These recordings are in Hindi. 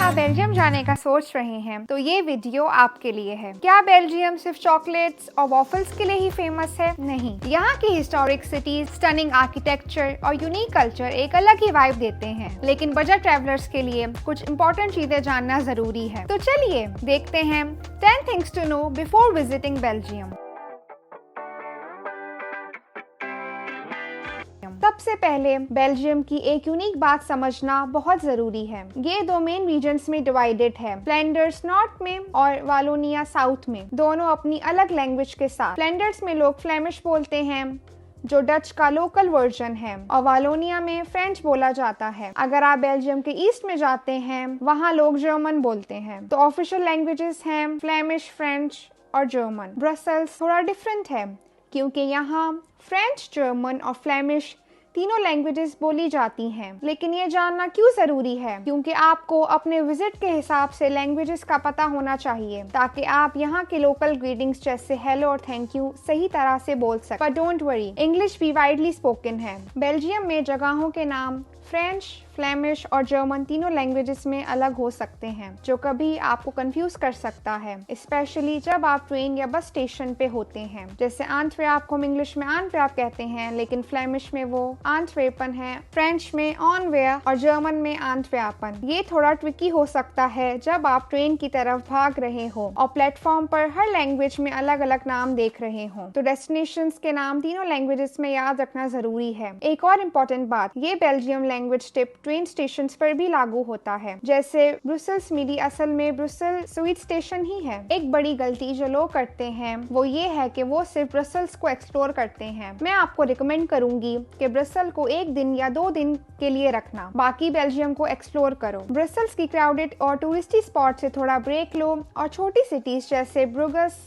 आप बेल्जियम जाने का सोच रहे हैं तो ये वीडियो आपके लिए है। क्या बेल्जियम सिर्फ चॉकलेट्स और वॉफल्स के लिए ही फेमस है? नहीं, यहाँ की हिस्टोरिक सिटीज, स्टनिंग आर्किटेक्चर और यूनिक कल्चर एक अलग ही वाइब देते हैं। लेकिन बजट ट्रैवलर्स के लिए कुछ इंपॉर्टेंट चीजें जानना जरूरी है। तो चलिए देखते हैं 10 things to know before visiting Belgium. सबसे पहले बेल्जियम की एक यूनिक बात समझना बहुत जरूरी है। ये दो मेन रीजन्स में डिवाइडेड है, फ्लैंडर्स नॉर्थ में और वालोनिया साउथ में, दोनों अपनी अलग लैंग्वेज के साथ। फ्लैंडर्स में लोग फ्लेमिश बोलते हैं जो डच का लोकल वर्जन है, और वालोनिया में फ्रेंच बोला जाता है। अगर आप बेल्जियम के ईस्ट में जाते हैं वहाँ लोग जर्मन बोलते हैं। तो ऑफिशियल लैंग्वेजेस हैं फ्लेमिश, फ्रेंच और जर्मन। ब्रसेल्स थोड़ा डिफरेंट है क्योंकि यहाँ फ्रेंच, जर्मन और फ्लेमिश तीनों लैंग्वेजेस बोली जाती हैं। लेकिन ये जानना क्यों जरूरी है? क्योंकि आपको अपने विजिट के हिसाब से लैंग्वेजेस का पता होना चाहिए ताकि आप यहाँ के लोकल ग्रीटिंग्स जैसे हेलो और थैंक यू सही तरह से बोल सकें। पर डोंट वरी, इंग्लिश भी वाइडली स्पोकन है। बेल्जियम में जगहों के नाम फ्रेंच, फ्लेमिश और जर्मन तीनों लैंग्वेजेस में अलग हो सकते हैं, जो कभी आपको कंफ्यूज कर सकता है, स्पेशली जब आप ट्रेन या बस स्टेशन पे होते हैं। जैसे एंटवर्प को हम इंग्लिश में एंटवर्प कहते हैं, लेकिन फ्लेमिश में वो एंटवर्पन है, फ्रेंच में ऑनवेयर और जर्मन में एंटवर्पन। ये थोड़ा ट्रिकी हो सकता है जब आप ट्रेन की तरफ भाग रहे हो और प्लेटफॉर्म पर हर लैंग्वेज में अलग अलग नाम देख रहे हो। तो डेस्टिनेशंस के नाम तीनों लैंग्वेजेस में याद रखना जरूरी है। एक और इम्पोर्टेंट बात, ये Belgium language tip train stations पर भी लागू होता है। जैसे ब्रुसेल्स मीडी असल में ब्रुसेल स्वीट स्टेशन ही है। एक बड़ी गलती जो लोग करते हैं वो ये है कि वो सिर्फ ब्रसेल्स को एक्सप्लोर करते हैं। मैं आपको रिकमेंड करूंगी कि ब्रसेल को 1 दिन या 2 दिन के लिए रखना, बाकी बेल्जियम को एक्सप्लोर करो। ब्रसेल्स की क्राउडेड और टूरिस्टी स्पॉट से थोड़ा ब्रेक लो और छोटी सिटीज जैसे ब्रुगस,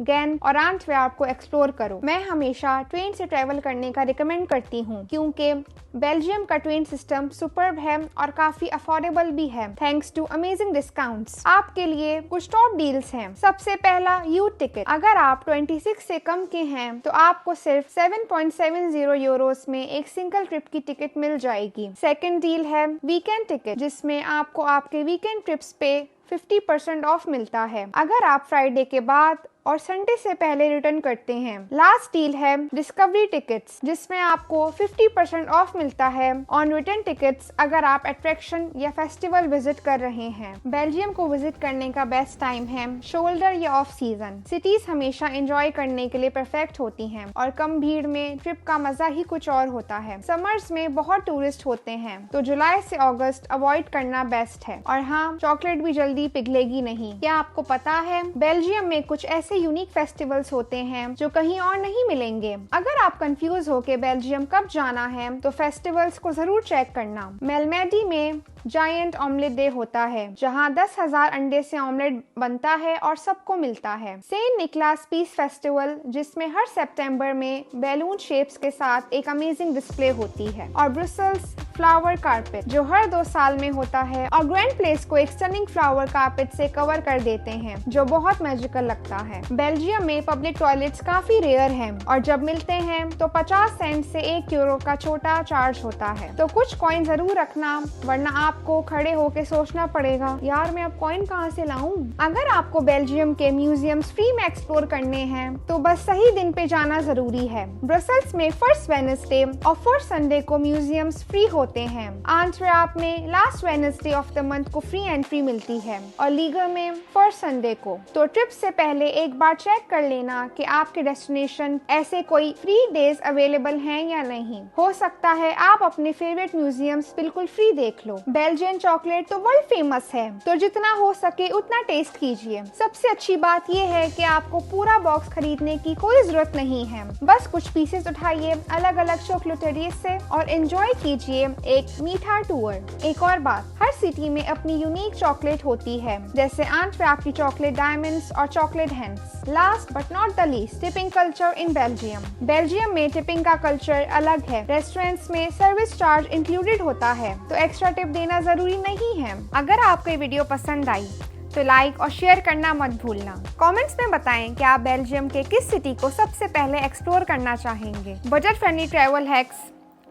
गैन और एंटवर्प को एक्सप्लोर करो। मैं हमेशा ट्रेन से ट्रैवल करने का रिकमेंड करती हूँ क्योंकि बेल्जियम का ट्रेन सिस्टम सुपर्ब है और काफी अफोर्डेबल भी है, थैंक्स टू अमेजिंग डिस्काउंट्स। आपके लिए कुछ टॉप डील्स हैं। सबसे पहला, यूथ टिकट। अगर आप 26 से कम के हैं तो आपको सिर्फ 7.70 यूरोस में एक सिंगल ट्रिप की टिकट मिल जाएगी। सेकेंड डील है वीकेंड टिकट, जिसमें आपको आपके वीकेंड ट्रिप्स पे 50% ऑफ मिलता है अगर आप फ्राइडे के बाद और संडे से पहले रिटर्न करते हैं। लास्ट डील है डिस्कवरी टिकट्स, जिसमें आपको 50% ऑफ मिलता है ऑन रिटर्न टिकट्स अगर आप अट्रैक्शन या फेस्टिवल विजिट कर रहे हैं। बेल्जियम को विजिट करने का बेस्ट टाइम है शोल्डर या ऑफ सीजन। सिटीज हमेशा एंजॉय करने के लिए परफेक्ट होती हैं और कम भीड़ में ट्रिप का मजा ही कुछ और होता है। समर्स में बहुत टूरिस्ट होते हैं तो जुलाई से अगस्त अवॉइड करना बेस्ट है। और हाँ, चॉकलेट भी जल्दी पिघलेगी नहीं। क्या आपको पता है बेल्जियम में कुछ ऐसे यूनिक फेस्टिवल्स होते हैं जो कहीं और नहीं मिलेंगे? अगर आप कंफ्यूज हो के बेल्जियम कब जाना है तो फेस्टिवल्स को जरूर चेक करना। मेलमेडी में जायंट ऑमलेट डे होता है जहां 10,000 अंडे से ऑमलेट बनता है और सबको मिलता है। सेंट निकलास पीस फेस्टिवल, जिसमें हर सितंबर में बैलून शेप्स के साथ एक अमेजिंग डिस्प्ले होती है। और ब्रुसेल्स फ्लावर कारपेट, जो हर 2 साल में होता है और ग्रैंड प्लेस को एक स्टनिंग फ्लावर कारपेट से कवर कर देते हैं जो बहुत मैजिकल लगता है। बेल्जियम में पब्लिक टॉयलेट्स काफी रेयर हैं और जब मिलते हैं तो 50 सेंट से 1 यूरो का छोटा चार्ज होता है। तो कुछ कॉइन जरूर रखना, वरना आपको खड़े होके सोचना पड़ेगा, यार मैं अब कॉइन कहाँ से लाऊं? अगर आपको बेल्जियम के म्यूजियम्स फ्री में एक्सप्लोर करने हैं तो बस सही दिन पे जाना जरूरी है। ब्रसेल्स में फर्स्ट वेडनेसडे और फर्स्ट संडे को म्यूजियम्स फ्री होते हैं। एंटवर्प में last Wednesday of the month को फ्री एंट्री मिलती है और लीगर में फर्स्ट संडे को। तो ट्रिप से पहले एक बार चेक कर लेना कि आपके डेस्टिनेशन ऐसे कोई फ्री डेज अवेलेबल हैं या नहीं। हो सकता है आप अपने फेवरेट म्यूजियम्स बिल्कुल फ्री देख लो। बेल्जियन चॉकलेट तो वर्ल्ड फेमस है, तो जितना हो सके उतना टेस्ट कीजिए। सबसे अच्छी बात यह है कि आपको पूरा बॉक्स खरीदने की कोई जरूरत नहीं है, बस कुछ पीसेस उठाइए अलग अलग चॉकलेटरीज से और एंजॉय कीजिए एक मीठा टूर। एक और बात, हर सिटी में अपनी यूनिक चॉकलेट होती है, जैसे एंटवर्प की चॉकलेट डायमंड्स और chocolate hence. Last but not the least, tipping culture in Belgium. Belgium में टिपिंग का कल्चर अलग है। रेस्टोरेंट्स में सर्विस चार्ज इंक्लूडेड होता है, तो एक्स्ट्रा टिप देना जरूरी नहीं है। अगर आपको ये वीडियो पसंद आई तो लाइक और शेयर करना मत भूलना। कमेंट्स में बताएं कि आप बेल्जियम के किस सिटी को सबसे पहले एक्सप्लोर करना चाहेंगे। Budget friendly travel hacks,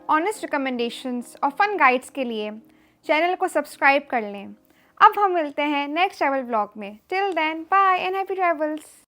honest recommendations और फन गाइड्स के लिए चैनल को सब्सक्राइब कर लें। अब हम मिलते हैं नेक्स्ट ट्रैवल ब्लॉग में। Till then bye and happy travels.